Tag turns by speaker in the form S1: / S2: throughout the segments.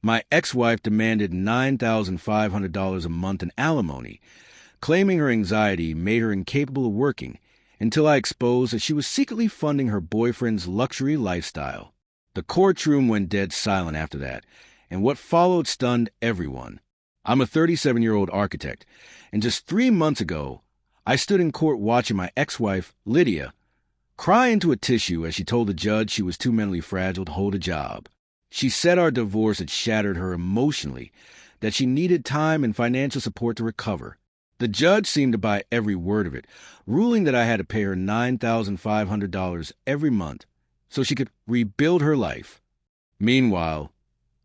S1: My ex-wife demanded $9,500 a month in alimony, claiming her anxiety made her incapable of working, until I exposed that she was secretly funding her boyfriend's luxury lifestyle. The courtroom went dead silent after that, and what followed stunned everyone. I'm a 37-year-old architect, and just 3 months ago, I stood in court watching my ex-wife, Lydia, cry into a tissue as she told the judge she was too mentally fragile to hold a job. She said our divorce had shattered her emotionally, that she needed time and financial support to recover. The judge seemed to buy every word of it, ruling that I had to pay her $9,500 every month so she could rebuild her life. Meanwhile,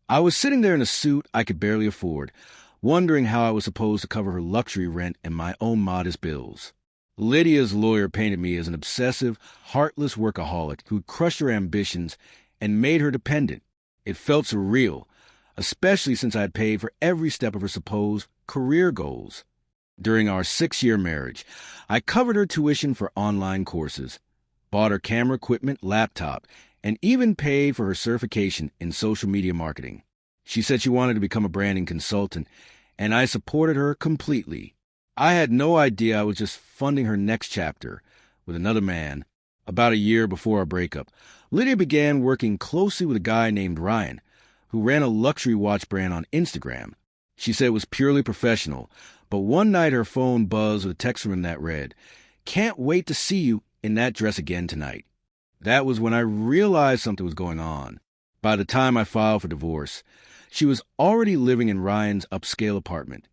S1: I was sitting there in a suit I could barely afford, wondering how I was supposed to cover her luxury rent and my own modest bills. Lydia's lawyer painted me as an obsessive, heartless workaholic who'd crushed her ambitions and made her dependent. It felt surreal, especially since I had paid for every step of her supposed career goals. During our 6-year marriage, I covered her tuition for online courses, bought her camera equipment, laptop, and even paid for her certification in social media marketing. She said she wanted to become a branding consultant, and I supported her completely. I had no idea I was just funding her next chapter with another man. About a year before our breakup, Lydia began working closely with a guy named Ryan, who ran a luxury watch brand on Instagram. She said it was purely professional, but one night her phone buzzed with a text from him that read, "Can't wait to see you in that dress again tonight." That was when I realized something was going on. By the time I filed for divorce, she was already living in Ryan's upscale apartment,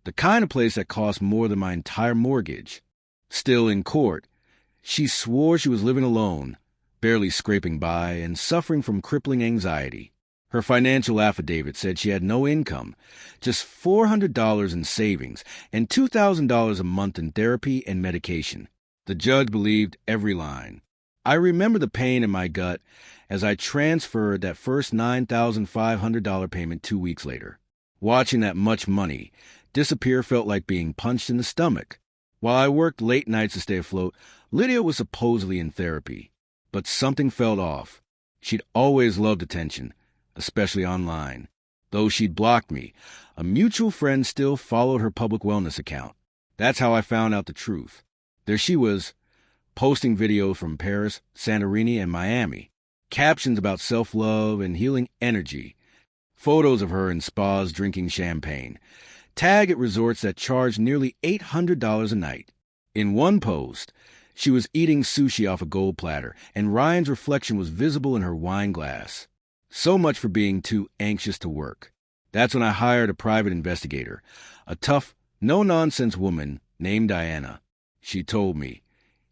S1: the kind of place that cost more than my entire mortgage. Still in court, she swore she was living alone, barely scraping by and suffering from crippling anxiety. Her financial affidavit said she had no income, just $400 in savings and $2,000 a month in therapy and medication. The judge believed every line. I remember the pain in my gut as I transferred that first $9,500 payment 2 weeks later. Watching that much money disappear felt like being punched in the stomach. While I worked late nights to stay afloat, Lydia was supposedly in therapy. But something felt off. She'd always loved attention, especially online. Though she'd blocked me, a mutual friend still followed her public wellness account. That's how I found out the truth. There she was, posting videos from Paris, Santorini, and Miami. Captions about self-love and healing energy. Photos of her in spas drinking champagne. Tag at resorts that charge nearly $800 a night. In one post, she was eating sushi off a gold platter, and Ryan's reflection was visible in her wine glass. So much for being too anxious to work. That's when I hired a private investigator, a tough, no-nonsense woman named Diana. She told me,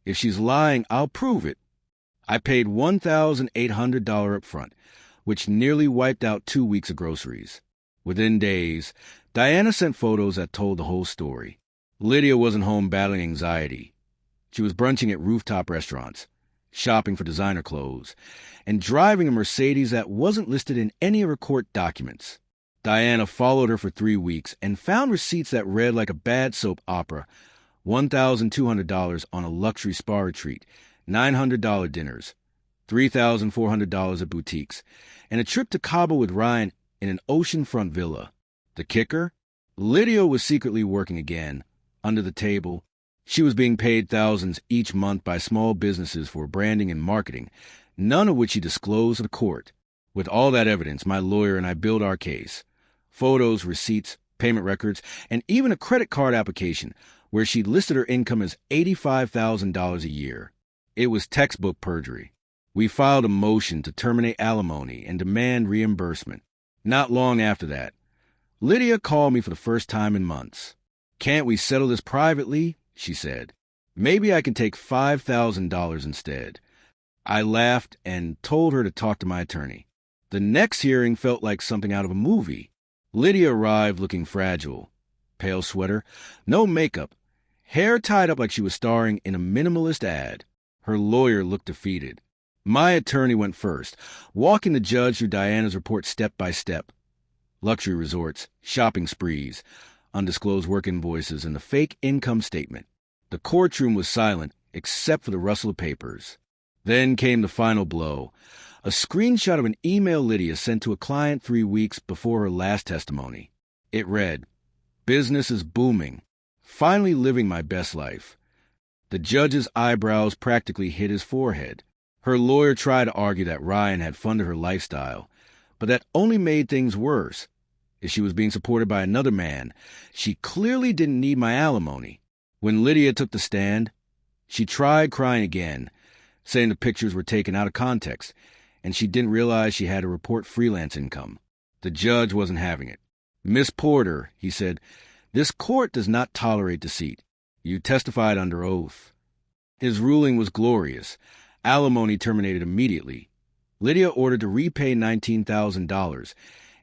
S1: "If she's lying, I'll prove it." I paid $1,800 up front, which nearly wiped out 2 weeks of groceries. Within days, Diana sent photos that told the whole story. Lydia wasn't home battling anxiety. She was brunching at rooftop restaurants, shopping for designer clothes, and driving a Mercedes that wasn't listed in any of her court documents. Diana followed her for 3 weeks and found receipts that read like a bad soap opera: $1,200 on a luxury spa retreat, $900 dinners, $3,400 at boutiques, and a trip to Cabo with Ryan in an oceanfront villa. The kicker? Lydia was secretly working again, under the table. She was being paid thousands each month by small businesses for branding and marketing, none of which she disclosed to the court. With all that evidence, my lawyer and I built our case. Photos, receipts, payment records, and even a credit card application where she listed her income as $85,000 a year. It was textbook perjury. We filed a motion to terminate alimony and demand reimbursement. Not long after that, Lydia called me for the first time in months. "Can't we settle this privately?" she said. "Maybe I can take $5,000 instead." I laughed and told her to talk to my attorney. The next hearing felt like something out of a movie. Lydia arrived looking fragile. Pale sweater, no makeup, hair tied up like she was starring in a minimalist ad. Her lawyer looked defeated. My attorney went first, walking the judge through Diana's report step by step. Luxury resorts, shopping sprees, undisclosed work invoices, and the fake income statement. The courtroom was silent, except for the rustle of papers. Then came the final blow, A screenshot of an email Lydia sent to a client 3 weeks before her last testimony. It read, "Business is booming. Finally living my best life." The judge's eyebrows practically hit his forehead. Her lawyer tried to argue that Ryan had funded her lifestyle, but that only made things worse. If she was being supported by another man, she clearly didn't need my alimony. When Lydia took the stand, she tried crying again, saying the pictures were taken out of context, and she didn't realize she had to report freelance income. The judge wasn't having it. "Miss Porter," he said, "this court does not tolerate deceit. You testified under oath." His ruling was glorious. Alimony terminated immediately. Lydia ordered to repay $19,000,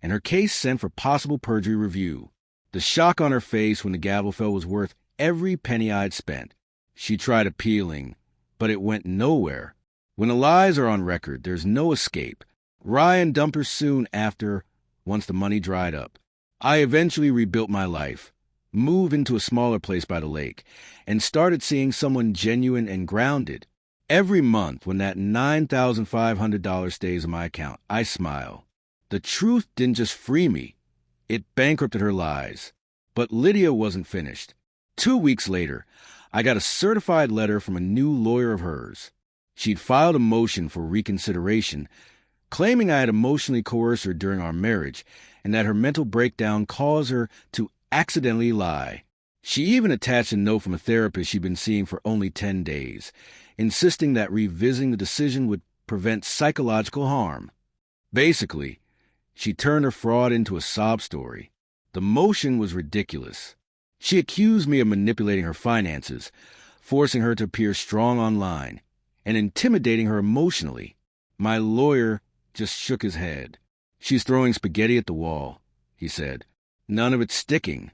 S1: and her case sent for possible perjury review. The shock on her face when the gavel fell was worth every penny I'd spent. She tried appealing, but it went nowhere. When the lies are on record, there's no escape. Ryan dumped her soon after, once the money dried up. I eventually rebuilt my life, moved into a smaller place by the lake, and started seeing someone genuine and grounded. Every month when that $9,500 stays in my account, I smile. The truth didn't just free me, it bankrupted her lies. But Lydia wasn't finished. 2 weeks later, I got a certified letter from a new lawyer of hers. She'd filed a motion for reconsideration, claiming I had emotionally coerced her during our marriage and that her mental breakdown caused her to accidentally lie. She even attached a note from a therapist she'd been seeing for only 10 days, insisting that revisiting the decision would prevent psychological harm. Basically, she turned her fraud into a sob story. The motion was ridiculous. She accused me of manipulating her finances, forcing her to appear strong online, and intimidating her emotionally. My lawyer just shook his head. "She's throwing spaghetti at the wall," he said. "None of it's sticking."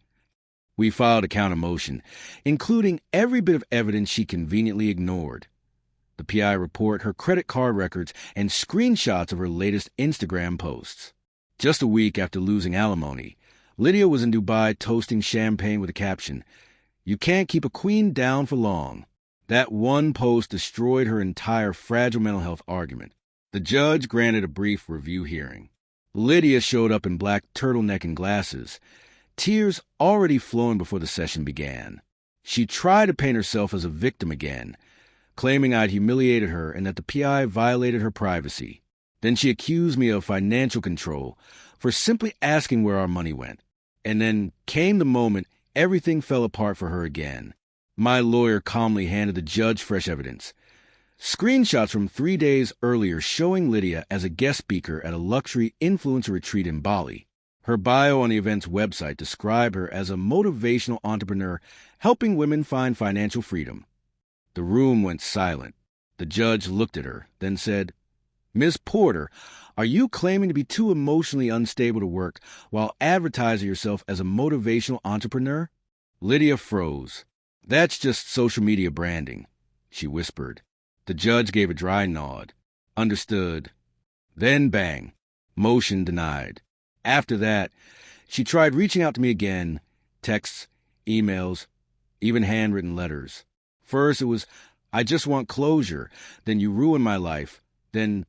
S1: We filed a counter motion, including every bit of evidence she conveniently ignored. The PI report, her credit card records, and screenshots of her latest Instagram posts. Just a week after losing alimony, Lydia was in Dubai toasting champagne with a caption, "You can't keep a queen down for long." That one post destroyed her entire fragile mental health argument. The judge granted a brief review hearing. Lydia showed up in black turtleneck and glasses, tears already flowing before the session began. She tried to paint herself as a victim again, claiming I'd humiliated her and that the PI violated her privacy. Then she accused me of financial control for simply asking where our money went. And then came the moment everything fell apart for her again. My lawyer calmly handed the judge fresh evidence. Screenshots from 3 days earlier showing Lydia as a guest speaker at a luxury influencer retreat in Bali. Her bio on the event's website described her as a motivational entrepreneur helping women find financial freedom. The room went silent. The judge looked at her, then said, "Ms. Porter, are you claiming to be too emotionally unstable to work while advertising yourself as a motivational entrepreneur?" Lydia froze. "That's just social media branding," she whispered. The judge gave a dry nod. "Understood." Then bang. Motion denied. After that, she tried reaching out to me again, texts, emails, even handwritten letters. First it was, "I just want closure," then "You ruined my life," then,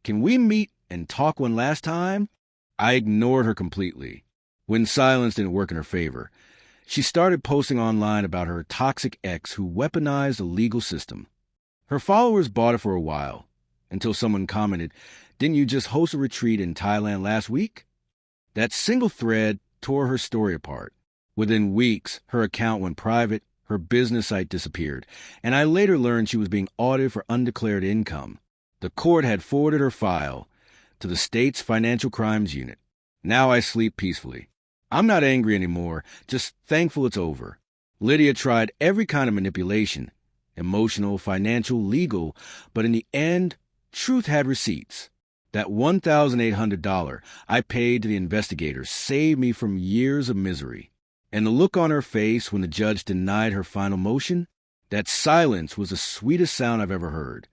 S1: "Can we meet and talk one last time?" I ignored her completely. When silence didn't work in her favor, she started posting online about her toxic ex who weaponized the legal system. Her followers bought it for a while, until someone commented, "Didn't you just host a retreat in Thailand last week?" That single thread tore her story apart. Within weeks, her account went private, her business site disappeared, and I later learned she was being audited for undeclared income. The court had forwarded her file to the state's financial crimes unit. Now I sleep peacefully. I'm not angry anymore, just thankful it's over. Lydia tried every kind of manipulation, emotional, financial, legal, but in the end, truth had receipts. That $1,800 I paid to the investigators saved me from years of misery. And the look on her face when the judge denied her final motion, that silence was the sweetest sound I've ever heard.